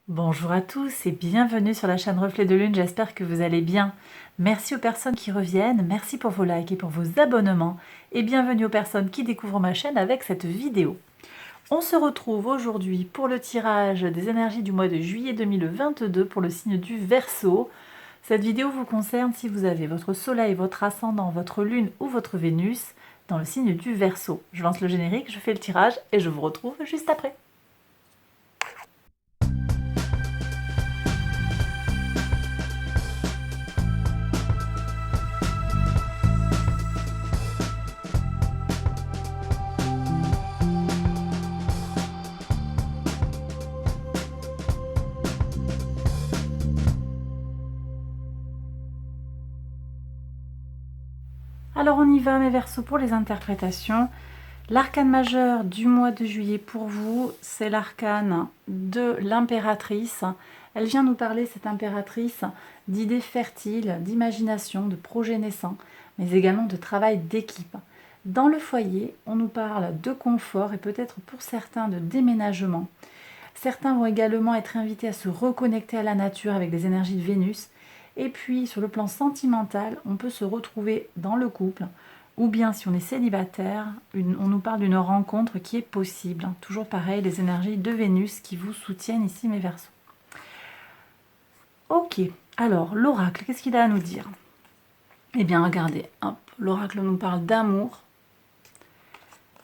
Bonjour à tous et bienvenue sur la chaîne Reflet de Lune, j'espère que vous allez bien. Merci aux personnes qui reviennent, merci pour vos likes et pour vos abonnements et bienvenue aux personnes qui découvrent ma chaîne avec cette vidéo. On se retrouve aujourd'hui pour le tirage des énergies du mois de juillet 2022 pour le signe du Verseau. Cette vidéo vous concerne si vous avez votre soleil, votre ascendant, votre lune ou votre Vénus dans le signe du Verseau. Je lance le générique, je fais le tirage et je vous retrouve juste après. Alors on y va mes Verseaux pour les interprétations. L'arcane majeur du mois de juillet pour vous, c'est l'arcane de l'impératrice. Elle vient nous parler, cette impératrice, d'idées fertiles, d'imagination, de projets naissants, mais également de travail d'équipe. Dans le foyer, on nous parle de confort et peut-être pour certains de déménagement. Certains vont également être invités à se reconnecter à la nature avec des énergies de Vénus. Et puis, sur le plan sentimental, on peut se retrouver dans le couple, ou bien si on est célibataire, on nous parle d'une rencontre qui est possible. Toujours pareil, les énergies de Vénus qui vous soutiennent ici, mes Verseaux. Ok, alors l'oracle, qu'est-ce qu'il a à nous dire? Eh bien, regardez, l'oracle nous parle d'amour.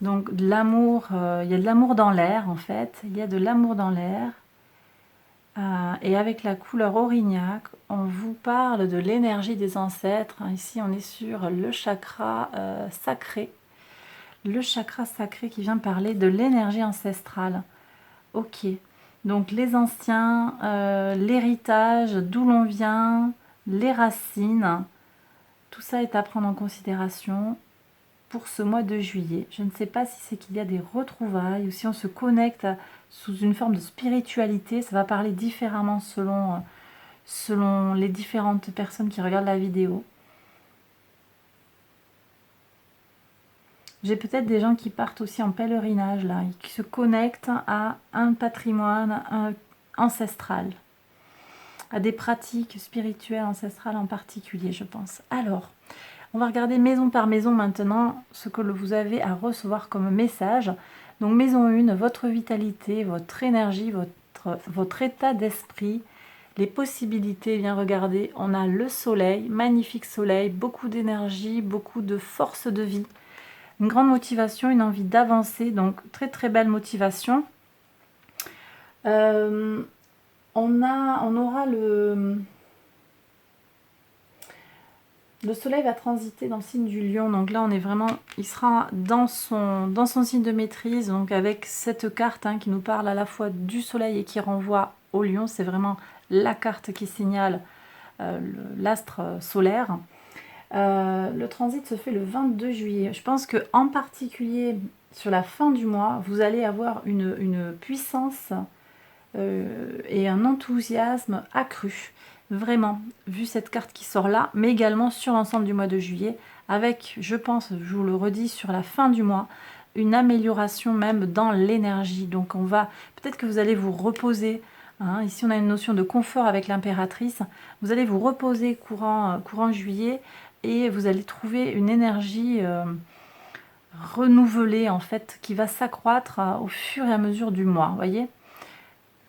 Donc, de l'amour, il y a de l'amour dans l'air, en fait. Il y a de l'amour dans l'air. Et avec la couleur Aurignac, on vous parle de l'énergie des ancêtres. Ici, on est sur le chakra sacré. Le chakra sacré qui vient parler de l'énergie ancestrale. Ok. Donc les anciens, l'héritage, d'où l'on vient, les racines. Tout ça est à prendre en considération pour ce mois de juillet. Je ne sais pas si c'est qu'il y a des retrouvailles ou si on se connecte sous une forme de spiritualité. Ça va parler différemment selon les différentes personnes qui regardent la vidéo. J'ai peut-être des gens qui partent aussi en pèlerinage là, et qui se connectent à un patrimoine ancestral, à des pratiques spirituelles ancestrales en particulier, je pense. Alors, on va regarder maison par maison maintenant ce que vous avez à recevoir comme message. Donc maison 1, votre vitalité, votre énergie, votre état d'esprit, les possibilités. Viens regarder, on a le soleil, magnifique soleil, beaucoup d'énergie, beaucoup de force de vie. Une grande motivation, une envie d'avancer, donc très très belle motivation. On aura le soleil va transiter dans le signe du lion, donc là on est vraiment, il sera dans son signe de maîtrise, donc avec cette carte qui nous parle à la fois du soleil et qui renvoie au lion, c'est vraiment la carte qui signale l'astre solaire. Le transit se fait le 22 juillet. Je pense que en particulier sur la fin du mois, vous allez avoir une puissance et un enthousiasme accru. Vraiment, vu cette carte qui sort là, mais également sur l'ensemble du mois de juillet, avec, je pense, je vous le redis, sur la fin du mois, une amélioration même dans l'énergie. Donc on va, peut-être que vous allez vous reposer. Ici on a une notion de confort avec l'impératrice. Vous allez vous reposer courant juillet et vous allez trouver une énergie renouvelée en fait qui va s'accroître au fur et à mesure du mois, vous voyez.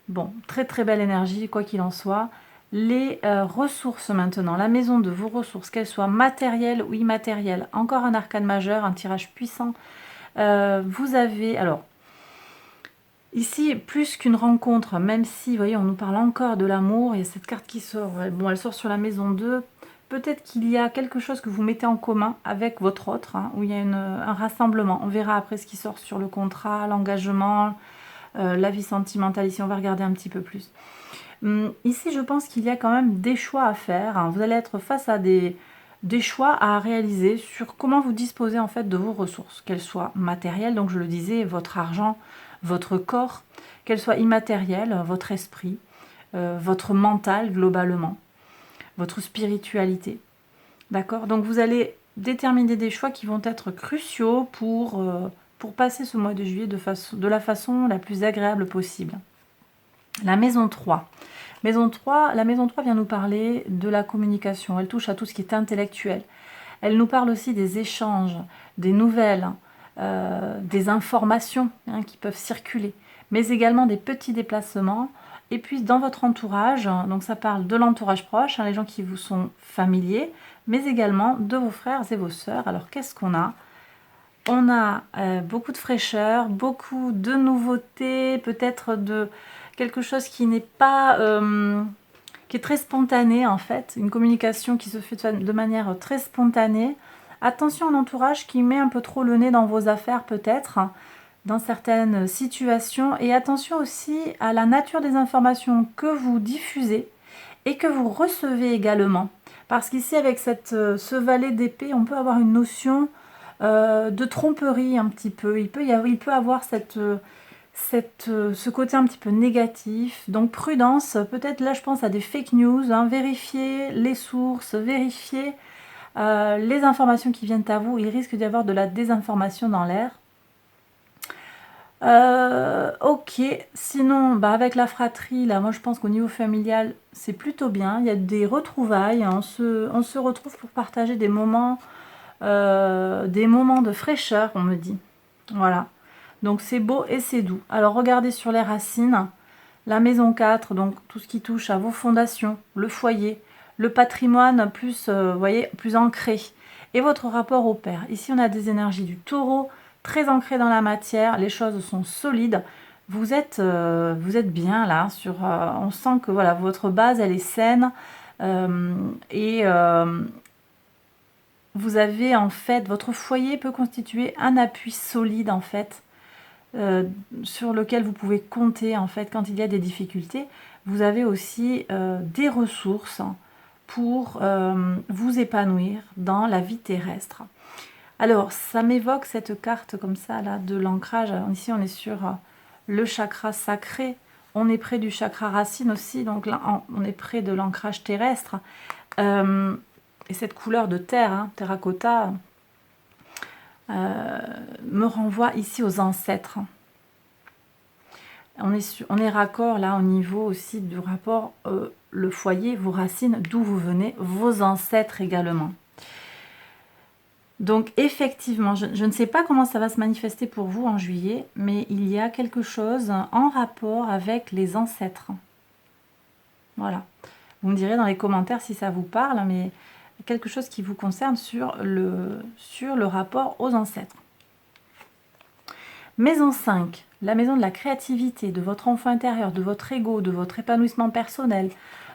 Bon, très très belle énergie, quoi qu'il en soit. Les ressources maintenant, la maison de vos ressources, qu'elles soient matérielles ou immatérielles. Encore un arcane majeur, un tirage puissant. Vous avez, alors, ici, plus qu'une rencontre, même si, vous voyez, on nous parle encore de l'amour, il y a cette carte qui sort, bon, elle sort sur la maison 2. Peut-être qu'il y a quelque chose que vous mettez en commun avec votre autre, où il y a un rassemblement. On verra après ce qui sort sur le contrat, l'engagement, la vie sentimentale. Ici, on va regarder un petit peu plus. Ici, je pense qu'il y a quand même des choix à faire. Vous allez être face à des choix à réaliser sur comment vous disposez en fait de vos ressources, qu'elles soient matérielles, donc je le disais, votre argent, votre corps, qu'elles soient immatérielles, votre esprit, votre mental globalement, votre spiritualité. D'accord? Donc vous allez déterminer des choix qui vont être cruciaux pour passer ce mois de juillet de la façon la plus agréable possible. La maison 3. La maison 3 vient nous parler de la communication. Elle touche à tout ce qui est intellectuel. Elle nous parle aussi des échanges, des nouvelles, des informations qui peuvent circuler, mais également des petits déplacements. Et puis dans votre entourage, donc ça parle de l'entourage proche, les gens qui vous sont familiers, mais également de vos frères et vos sœurs. Alors qu'est-ce qu'on a? On a beaucoup de fraîcheur, beaucoup de nouveautés, peut-être de quelque chose qui n'est pas... qui est très spontané en fait, une communication qui se fait de manière très spontanée. Attention à l'entourage qui met un peu trop le nez dans vos affaires peut-être, dans certaines situations. Et attention aussi à la nature des informations que vous diffusez et que vous recevez également. Parce qu'ici avec ce valet d'épée, on peut avoir une notion de tromperie un petit peu. Il peut avoir ce côté un petit peu négatif. Donc prudence, peut-être là je pense à des fake news, vérifiez les sources, vérifiez les informations qui viennent à vous. Il risque d'y avoir de la désinformation dans l'air. Ok, sinon avec la fratrie, là moi je pense qu'au niveau familial c'est plutôt bien, il y a des retrouvailles, on se retrouve pour partager des moments de fraîcheur, on me dit. Voilà. Donc c'est beau et c'est doux. Alors regardez sur les racines. La maison 4, donc tout ce qui touche à vos fondations, le foyer, le patrimoine plus, voyez, plus ancré. Et votre rapport au père. Ici on a des énergies du taureau, très ancrées dans la matière. Les choses sont solides. Vous êtes bien là. On sent que voilà, votre base elle est saine. Vous avez en fait, votre foyer peut constituer un appui solide en fait, sur lequel vous pouvez compter en fait quand il y a des difficultés. Vous avez aussi des ressources pour vous épanouir dans la vie terrestre. Alors ça m'évoque cette carte comme ça là de l'ancrage. Ici on est sur le chakra sacré, on est près du chakra racine aussi, donc là on est près de l'ancrage terrestre. Et cette couleur de terre, terracotta, me renvoie ici aux ancêtres. On est raccord là au niveau aussi du rapport, le foyer, vos racines, d'où vous venez, vos ancêtres également. Donc effectivement, je ne sais pas comment ça va se manifester pour vous en juillet, mais il y a quelque chose en rapport avec les ancêtres. Voilà. Vous me direz dans les commentaires si ça vous parle, mais quelque chose qui vous concerne sur le rapport aux ancêtres. Maison 5, la maison de la créativité, de votre enfant intérieur, de votre ego, de votre épanouissement personnel,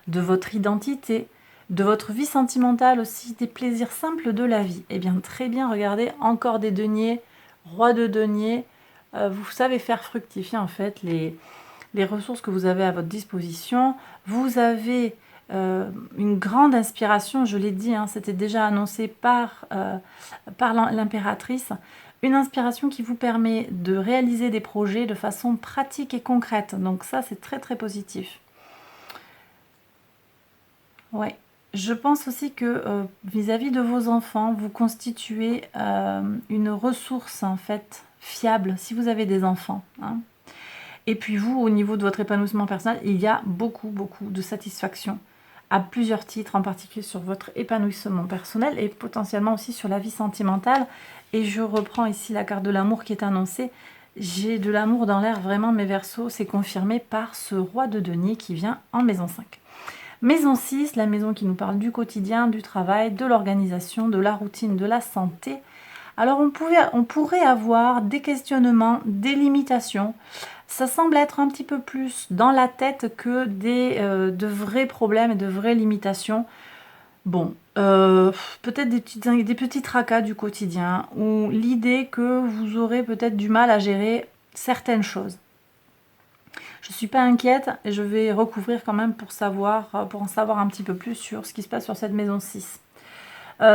de votre identité, de votre vie sentimentale aussi, des plaisirs simples de la vie. Eh bien très bien, regardez, encore des deniers, roi de deniers, vous savez faire fructifier en fait les ressources que vous avez à votre disposition. Vous avez une grande inspiration, je l'ai dit, c'était déjà annoncé par l'impératrice, une inspiration qui vous permet de réaliser des projets de façon pratique et concrète. Donc ça, c'est très très positif. Ouais. Je pense aussi que vis-à-vis de vos enfants, vous constituez une ressource en fait fiable si vous avez des enfants. Et puis vous, au niveau de votre épanouissement personnel, il y a beaucoup de satisfaction à plusieurs titres, en particulier sur votre épanouissement personnel et potentiellement aussi sur la vie sentimentale. Et je reprends ici la carte de l'amour qui est annoncée. J'ai de l'amour dans l'air, vraiment, mes Verseaux, c'est confirmé par ce roi de denier qui vient en maison 5. Maison 6, la maison qui nous parle du quotidien, du travail, de l'organisation, de la routine, de la santé. Alors on pourrait avoir des questionnements, des limitations. Ça semble être un petit peu plus dans la tête que de vrais problèmes et de vraies limitations. Bon, peut-être des petits tracas du quotidien ou l'idée que vous aurez peut-être du mal à gérer certaines choses. Je ne suis pas inquiète et je vais recouvrir quand même pour en savoir un petit peu plus sur ce qui se passe sur cette maison 6.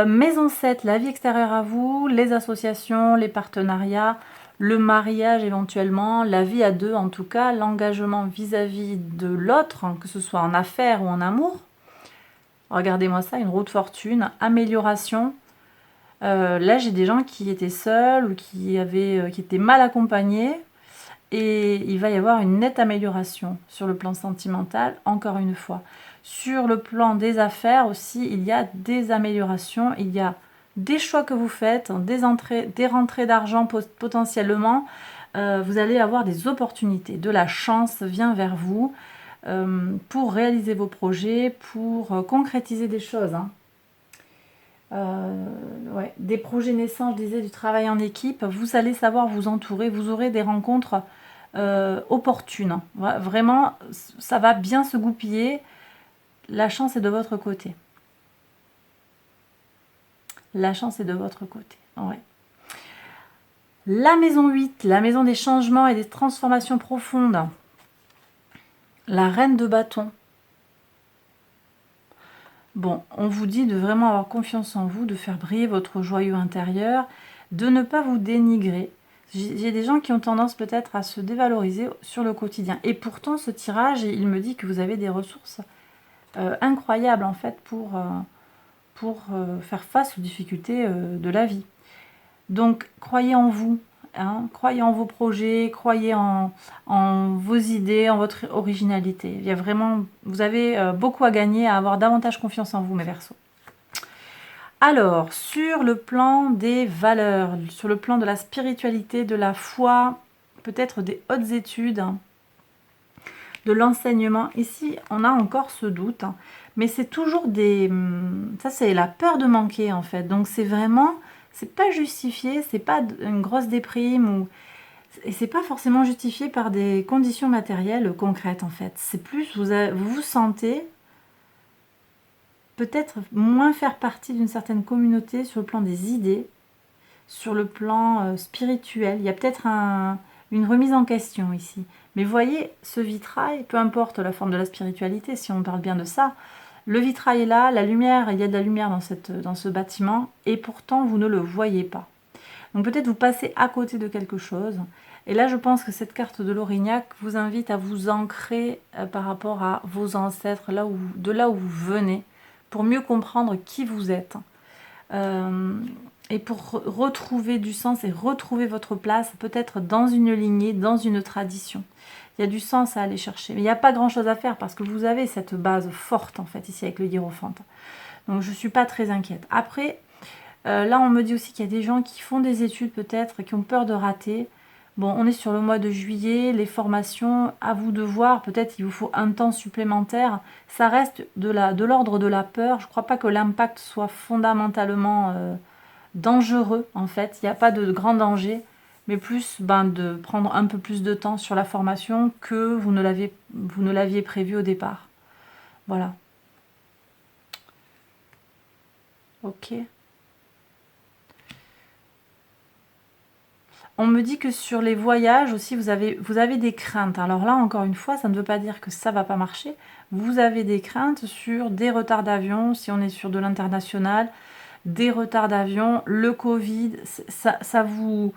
Maison 7, la vie extérieure à vous, les associations, les partenariats, le mariage éventuellement, la vie à deux en tout cas, l'engagement vis-à-vis de l'autre, que ce soit en affaires ou en amour. Regardez-moi ça, une roue de fortune, amélioration. Là, j'ai des gens qui étaient seuls ou qui étaient mal accompagnés et il va y avoir une nette amélioration sur le plan sentimental, encore une fois. Sur le plan des affaires aussi, il y a des améliorations, il y a des choix que vous faites, des rentrées d'argent potentiellement. Vous allez avoir des opportunités, de la chance vient vers vous pour réaliser vos projets, pour concrétiser des choses. Hein. Ouais, des projets naissants, je disais, du travail en équipe, vous allez savoir vous entourer, vous aurez des rencontres opportunes. Vraiment, ça va bien se goupiller. La chance est de votre côté. La chance est de votre côté. Ouais. La maison 8, la maison des changements et des transformations profondes. La reine de bâton. Bon, on vous dit de vraiment avoir confiance en vous, de faire briller votre joyau intérieur, de ne pas vous dénigrer. J'ai des gens qui ont tendance peut-être à se dévaloriser sur le quotidien. Et pourtant, ce tirage, il me dit que vous avez des ressources incroyables en fait pour faire face aux difficultés de la vie. Donc, croyez en vous, hein, croyez en vos projets, croyez en vos idées, en votre originalité. Il y a vraiment, vous avez beaucoup à gagner à avoir davantage confiance en vous, mes Verseaux. Alors, sur le plan des valeurs, sur le plan de la spiritualité, de la foi, peut-être des hautes études, de l'enseignement, ici, on a encore ce doute, hein, mais c'est toujours des... Ça, c'est la peur de manquer, en fait. Donc, c'est vraiment... C'est pas justifié, c'est pas une grosse déprime, ou... et c'est pas forcément justifié par des conditions matérielles concrètes, en fait. C'est plus, vous vous sentez peut-être moins faire partie d'une certaine communauté sur le plan des idées, sur le plan spirituel. Il y a peut-être une remise en question ici. Mais voyez, ce vitrail, peu importe la forme de la spiritualité, si on parle bien de ça, le vitrail est là, la lumière, il y a de la lumière dans ce bâtiment, et pourtant vous ne le voyez pas. Donc peut-être vous passez à côté de quelque chose. Et là, je pense que cette carte de l'Aurignac vous invite à vous ancrer par rapport à vos ancêtres, de là où vous venez, pour mieux comprendre qui vous êtes. Et pour retrouver du sens et retrouver votre place, peut-être dans une lignée, dans une tradition. Il y a du sens à aller chercher. Mais il n'y a pas grand-chose à faire parce que vous avez cette base forte, en fait, ici avec le hiérophante. Donc, je ne suis pas très inquiète. Après, là, on me dit aussi qu'il y a des gens qui font des études, peut-être, qui ont peur de rater. Bon, on est sur le mois de juillet, les formations, à vous de voir, peut-être il vous faut un temps supplémentaire. Ça reste de l'ordre de la peur. Je ne crois pas que l'impact soit fondamentalement dangereux, en fait. Il n'y a pas de grand danger, mais plus de prendre un peu plus de temps sur la formation que vous ne l'aviez prévu au départ. Voilà. Ok. On me dit que sur les voyages aussi, vous avez des craintes. Alors là, encore une fois, ça ne veut pas dire que ça ne va pas marcher. Vous avez des craintes sur des retards d'avion, si on est sur de l'international, des retards d'avion, le Covid, ça vous...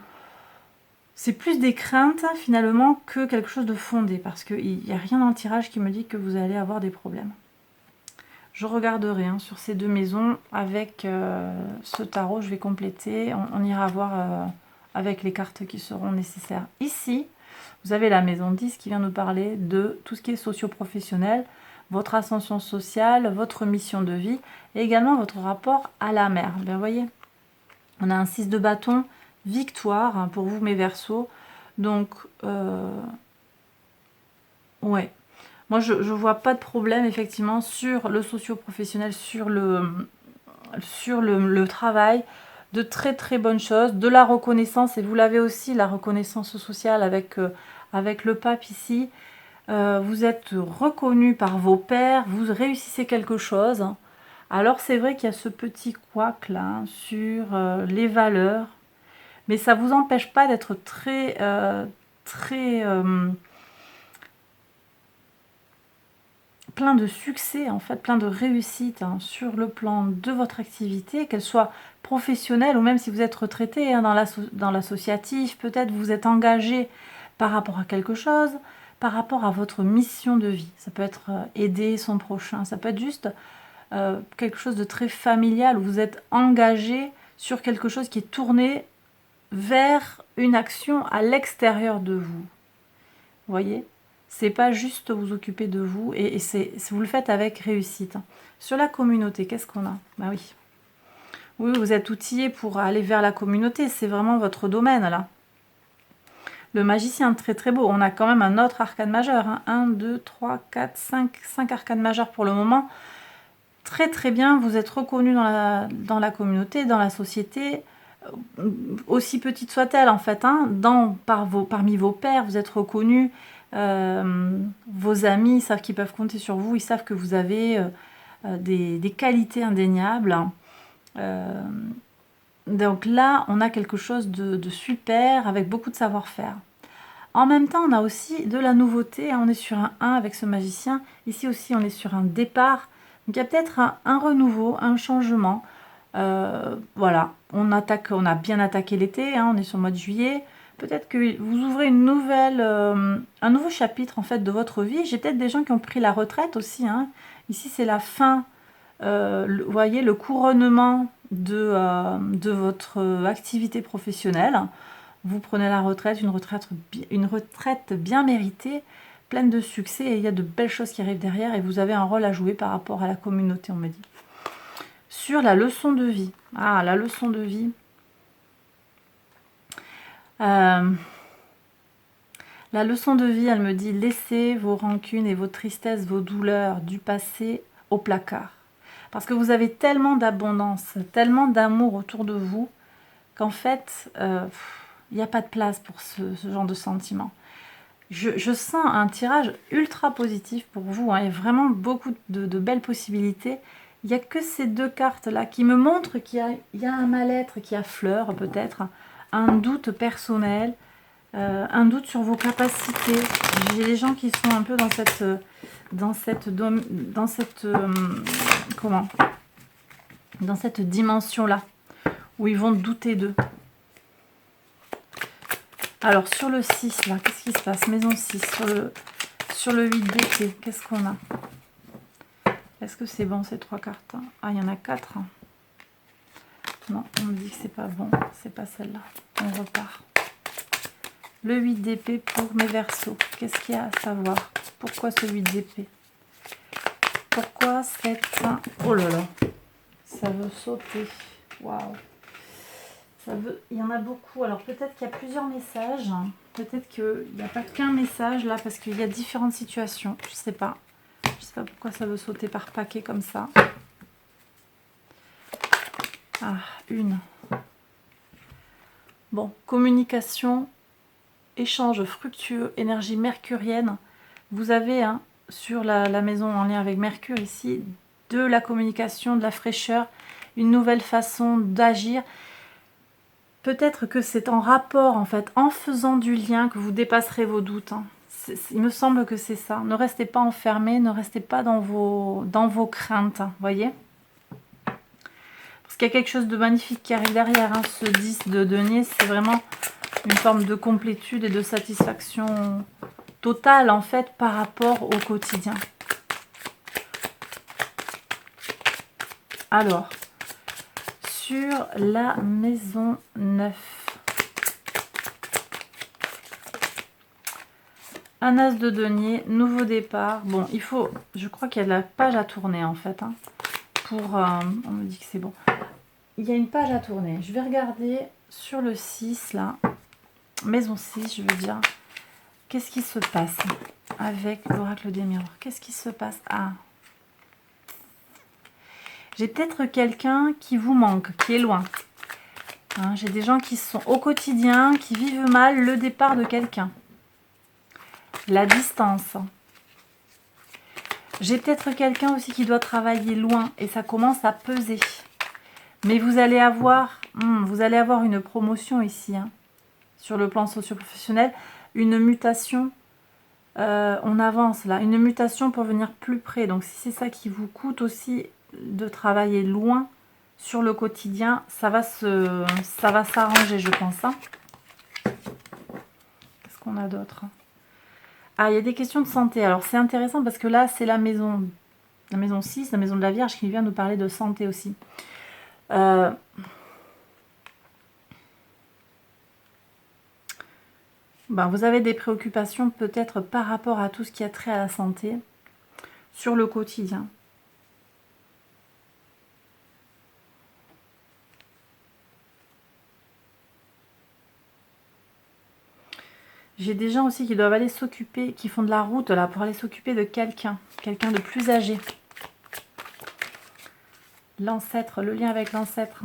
C'est plus des craintes finalement que quelque chose de fondé, parce qu'il n'y a rien dans le tirage qui me dit que vous allez avoir des problèmes. Je regarderai sur ces deux maisons avec ce tarot, je vais compléter, on ira voir... avec les cartes qui seront nécessaires. Ici, vous avez la maison 10 qui vient nous parler de tout ce qui est socio-professionnel, votre ascension sociale, votre mission de vie et également votre rapport à la mer. Bien, vous voyez, on a un 6 de bâton, victoire pour vous mes Verseaux. Donc, ouais, moi je vois pas de problème effectivement sur le socio-professionnel, sur le travail. De très très bonnes choses, de la reconnaissance, et vous l'avez aussi, la reconnaissance sociale avec le pape ici. Vous êtes reconnu par vos pairs, vous réussissez quelque chose. Alors c'est vrai qu'il y a ce petit couac là sur les valeurs, mais ça ne vous empêche pas d'être très plein de succès, en fait, plein de réussite sur le plan de votre activité, qu'elle soit professionnelle ou même si vous êtes retraité dans l'associatif, peut-être vous êtes engagé par rapport à quelque chose, par rapport à votre mission de vie. Ça peut être aider son prochain, ça peut être juste quelque chose de très familial où vous êtes engagé sur quelque chose qui est tourné vers une action à l'extérieur de vous. Vous voyez? C'est pas juste vous occuper de vous et vous le faites avec réussite. Sur la communauté, qu'est-ce qu'on a? Bah oui. Oui, vous êtes outillé pour aller vers la communauté. C'est vraiment votre domaine, là. Le magicien, très très beau. On a quand même un autre arcane majeur. Hein. 1, 2, 3, 4, 5 arcanes majeurs pour le moment. Très très bien. Vous êtes reconnu dans la communauté, dans la société. Aussi petite soit-elle, en fait. Hein, parmi vos pairs, vous êtes reconnu. Vos amis savent qu'ils peuvent compter sur vous. Ils savent que vous avez des qualités indéniables. Donc là, on a quelque chose de super avec beaucoup de savoir-faire. En même temps, on a aussi de la nouveauté. On est sur un 1 avec ce magicien. Ici aussi, on est sur un départ. Donc il y a peut-être un renouveau, un changement. Voilà, on a bien attaqué l'été, hein, on est sur le mois de juillet. Peut-être que vous ouvrez un nouveau chapitre en fait de votre vie. J'ai peut-être des gens qui ont pris la retraite aussi. Hein. Ici, c'est la fin. Vous voyez, le couronnement de votre activité professionnelle. Vous prenez la retraite, une retraite bien méritée, pleine de succès, et il y a de belles choses qui arrivent derrière, et vous avez un rôle à jouer par rapport à la communauté, on me dit. Sur la leçon de vie. Ah, la leçon de vie. La leçon de vie, elle me dit, laissez vos rancunes et vos tristesses, vos douleurs du passé au placard. Parce que vous avez tellement d'abondance, tellement d'amour autour de vous, qu'en fait, il n'y a pas de place pour ce genre de sentiments. Je sens un tirage ultra positif pour vous. Hein, il y a vraiment beaucoup de belles possibilités. Il n'y a que ces deux cartes-là qui me montrent qu'il y a un mal-être qui affleure peut-être, un doute personnel, un doute sur vos capacités. J'ai des gens qui sont un peu dans cette dimension-là, où ils vont douter d'eux. Alors, sur le 6, là, qu'est-ce qui se passe? Maison 6, sur le 8 d'épée, qu'est-ce qu'on a? Est-ce que c'est bon, ces 3 cartes? Ah, il y en a 4. Non, on me dit que c'est pas bon, c'est pas celle-là. On repart. Le 8 d'épée pour mes Verseaux. Qu'est-ce qu'il y a à savoir? Pourquoi ce 8 d'épée? Pourquoi cette... Oh là là, ça veut sauter. Waouh. Il y en a beaucoup. Alors peut-être qu'il y a plusieurs messages. Peut-être qu'il n'y a pas qu'un message là parce qu'il y a différentes situations. Je sais pas. Je sais pas pourquoi ça veut sauter par paquet comme ça. Ah, une. Bon, communication, échange fructueux, énergie mercurienne. Vous avez sur la maison en lien avec Mercure ici, de la communication, de la fraîcheur, une nouvelle façon d'agir. Peut-être que c'est en rapport, en fait, en faisant du lien que vous dépasserez vos doutes. Hein. Il me semble que c'est ça. Ne restez pas enfermés, ne restez pas dans vos craintes, voyez. Parce qu'il y a quelque chose de magnifique qui arrive derrière. Hein. Ce 10 de denier, c'est vraiment une forme de complétude et de satisfaction totale, en fait, par rapport au quotidien. Alors... sur la maison 9. Un as de denier, nouveau départ. Bon, il faut... Je crois qu'il y a de la page à tourner, en fait. Hein, on me dit que c'est bon. Il y a une page à tourner. Je vais regarder sur le 6, là. Maison 6, je veux dire. Qu'est-ce qui se passe avec l'oracle des miroirs? Qu'est-ce qui se passe? Ah, j'ai peut-être quelqu'un qui vous manque, qui est loin. Hein, j'ai des gens qui sont au quotidien, qui vivent mal le départ de quelqu'un. La distance. J'ai peut-être quelqu'un aussi qui doit travailler loin et ça commence à peser. Mais vous allez avoir une promotion ici, hein, sur le plan socio-professionnel, une mutation. On avance là, une mutation pour venir plus près. Donc si c'est ça qui vous coûte aussi de travailler loin sur le quotidien, ça va s'arranger, je pense. Hein. Qu'est-ce qu'on a d'autre? Ah, il y a des questions de santé. Alors c'est intéressant parce que là, c'est la maison 6, la maison de la Vierge, qui vient nous parler de santé aussi. Ben, vous avez des préoccupations peut-être par rapport à tout ce qui a trait à la santé sur le quotidien. J'ai des gens aussi qui doivent aller s'occuper, qui font de la route là pour aller s'occuper de quelqu'un de plus âgé. L'ancêtre, le lien avec l'ancêtre.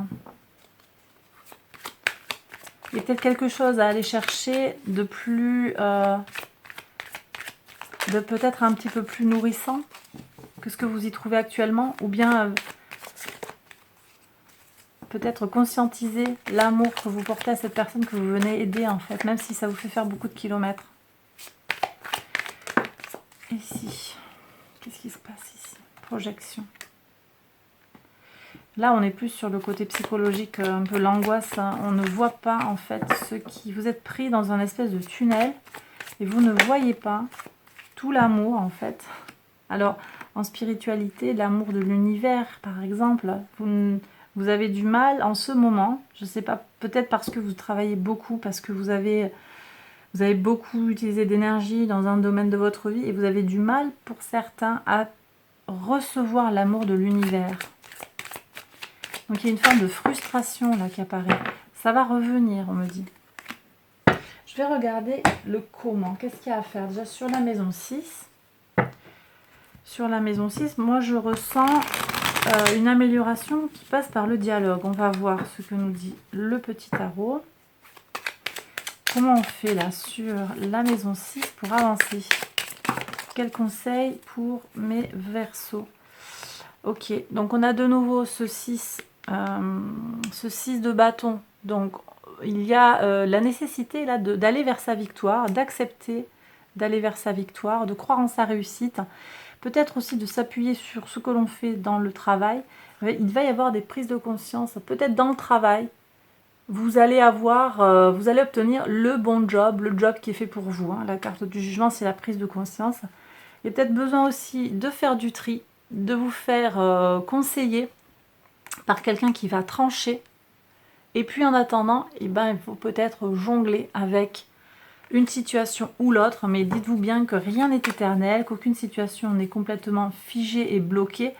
Il y a peut-être quelque chose à aller chercher de plus, de peut-être un petit peu plus nourrissant que ce que vous y trouvez actuellement, ou bien peut-être conscientiser l'amour que vous portez à cette personne que vous venez aider en fait, même si ça vous fait faire beaucoup de kilomètres. Ici, qu'est-ce qui se passe ici? Projection. Là, on est plus sur le côté psychologique, un peu l'angoisse. Hein. On ne voit pas en fait ce qui... Vous êtes pris dans un espèce de tunnel et vous ne voyez pas tout l'amour en fait. Alors, en spiritualité, l'amour de l'univers, par exemple, vous avez du mal en ce moment, je ne sais pas, peut-être parce que vous travaillez beaucoup, parce que vous avez beaucoup utilisé d'énergie dans un domaine de votre vie et vous avez du mal, pour certains, à recevoir l'amour de l'univers. Donc il y a une forme de frustration là qui apparaît. Ça va revenir, on me dit. Je vais regarder le comment. Qu'est-ce qu'il y a à faire? Déjà sur la maison 6. Sur la maison 6, moi je ressens une amélioration qui passe par le dialogue. On va voir ce que nous dit le petit tarot. Comment on fait là sur la maison 6 pour avancer? Quel conseil pour mes Verseaux? Ok, donc on a de nouveau ce 6 de bâton. Donc il y a la nécessité là d'aller vers sa victoire, d'accepter d'aller vers sa victoire, de croire en sa réussite, peut-être aussi de s'appuyer sur ce que l'on fait dans le travail. Il va y avoir des prises de conscience, peut-être dans le travail. Vous allez vous allez obtenir le bon job, le job qui est fait pour vous. Hein. La carte du jugement, c'est la prise de conscience. Il y a peut-être besoin aussi de faire du tri, de vous faire conseiller par quelqu'un qui va trancher. Et puis en attendant, eh ben, il faut peut-être jongler avec une situation ou l'autre, mais dites-vous bien que rien n'est éternel, qu'aucune situation n'est complètement figée et bloquée,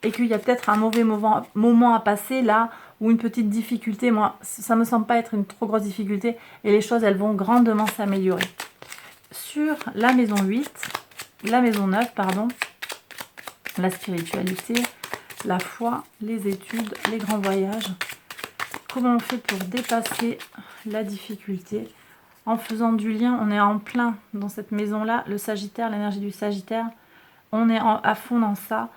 et qu'il y a peut-être un mauvais moment à passer là, ou une petite difficulté. Moi, ça ne me semble pas être une trop grosse difficulté, et les choses, elles vont grandement s'améliorer. Sur la maison 8, la maison 9, pardon, la spiritualité, la foi, les études, les grands voyages. Comment on fait pour dépasser la difficulté? En faisant du lien, on est en plein dans cette maison-là, le Sagittaire, l'énergie du Sagittaire, on est à fond dans ça.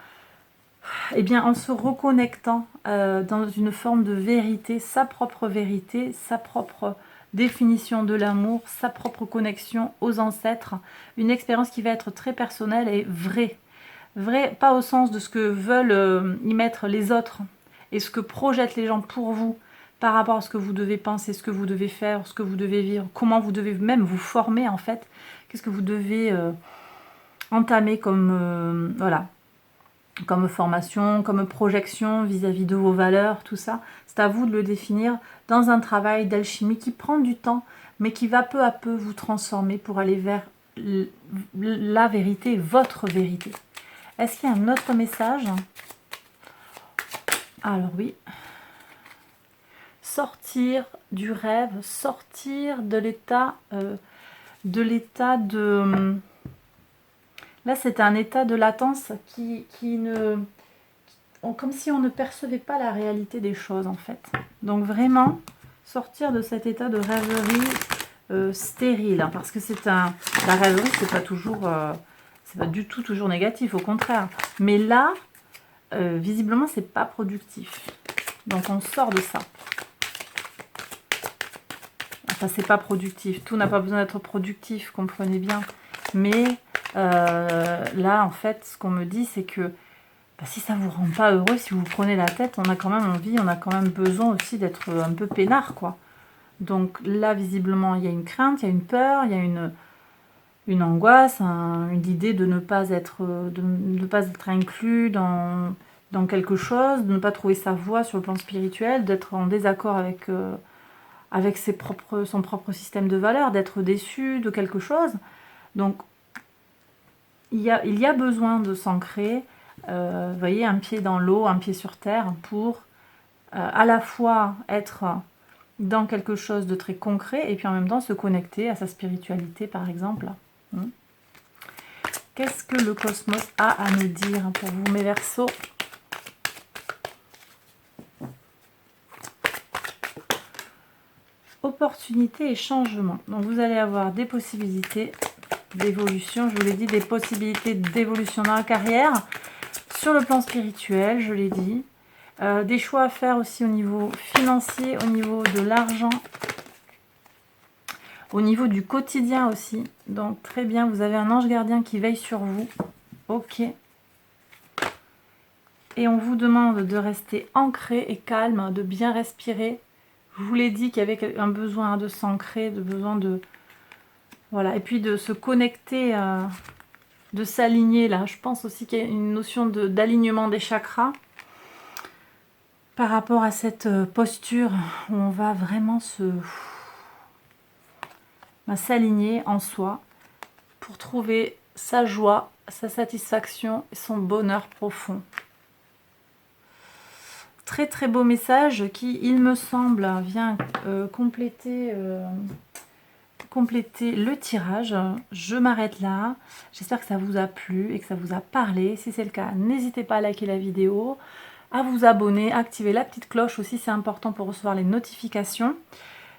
Eh bien, en se reconnectant dans une forme de vérité, sa propre vérité, sa propre définition de l'amour, sa propre connexion aux ancêtres, une expérience qui va être très personnelle et vraie. Vraie, pas au sens de ce que veulent y mettre les autres et ce que projettent les gens pour vous, par rapport à ce que vous devez penser, ce que vous devez faire, ce que vous devez vivre, comment vous devez même vous former en fait, qu'est-ce que vous devez entamer comme, voilà, comme formation, comme projection vis-à-vis de vos valeurs, tout ça. C'est à vous de le définir dans un travail d'alchimie qui prend du temps, mais qui va peu à peu vous transformer pour aller vers la vérité, votre vérité. Est-ce qu'il y a un autre message? Alors oui. Sortir du rêve, sortir de l'état de... Là, c'est un état de latence qui ne... Comme si on ne percevait pas la réalité des choses, en fait. Donc vraiment, sortir de cet état de rêverie stérile. Hein, parce que la rêverie, c'est pas toujours... c'est pas du tout toujours négatif, au contraire. Mais là, visiblement, c'est pas productif. Donc on sort de ça. Enfin, c'est pas productif. Tout n'a pas besoin d'être productif, comprenez bien. Mais là, en fait, ce qu'on me dit, c'est que si ça vous rend pas heureux, si vous prenez la tête, on a quand même envie, on a quand même besoin aussi d'être un peu peinard, quoi. Donc là, visiblement, il y a une crainte, il y a une peur, il y a une angoisse, une idée de ne pas être inclus dans quelque chose, de ne pas trouver sa voie sur le plan spirituel, d'être en désaccord avec avec son propre système de valeurs, d'être déçu de quelque chose. Donc, il y a besoin de s'ancrer, vous voyez, un pied dans l'eau, un pied sur terre, pour à la fois être dans quelque chose de très concret et puis en même temps se connecter à sa spiritualité, par exemple. Qu'est-ce que le cosmos a à nous dire pour vous, mes Verseaux? Opportunité et changement. Donc vous allez avoir des possibilités d'évolution, je vous l'ai dit, des possibilités d'évolution dans la carrière, sur le plan spirituel, je l'ai dit, des choix à faire aussi au niveau financier, au niveau de l'argent, au niveau du quotidien aussi. Donc très bien, vous avez un ange gardien qui veille sur vous. Ok. Et on vous demande de rester ancré et calme, de bien respirer. Je vous l'ai dit qu'il y avait un besoin de s'ancrer, de besoin de... Voilà, et puis de se connecter, de s'aligner là. Je pense aussi qu'il y a une notion d'alignement des chakras par rapport à cette posture où on va vraiment s'aligner en soi pour trouver sa joie, sa satisfaction et son bonheur profond. Très très beau message qui, il me semble, vient compléter le tirage. Je m'arrête là. J'espère que ça vous a plu et que ça vous a parlé. Si c'est le cas, n'hésitez pas à liker la vidéo, à vous abonner, activer la petite cloche aussi, c'est important pour recevoir les notifications.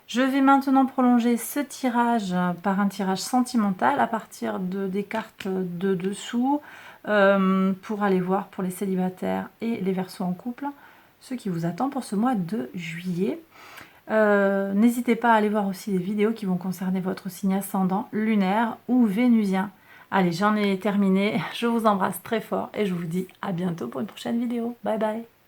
Je vais maintenant prolonger ce tirage par un tirage sentimental à partir des cartes de dessous pour aller voir pour les célibataires et les Verseaux en couple ce qui vous attend pour ce mois de juillet. N'hésitez pas à aller voir aussi les vidéos qui vont concerner votre signe ascendant, lunaire ou vénusien. Allez, j'en ai terminé. Je vous embrasse très fort et je vous dis à bientôt pour une prochaine vidéo. Bye bye.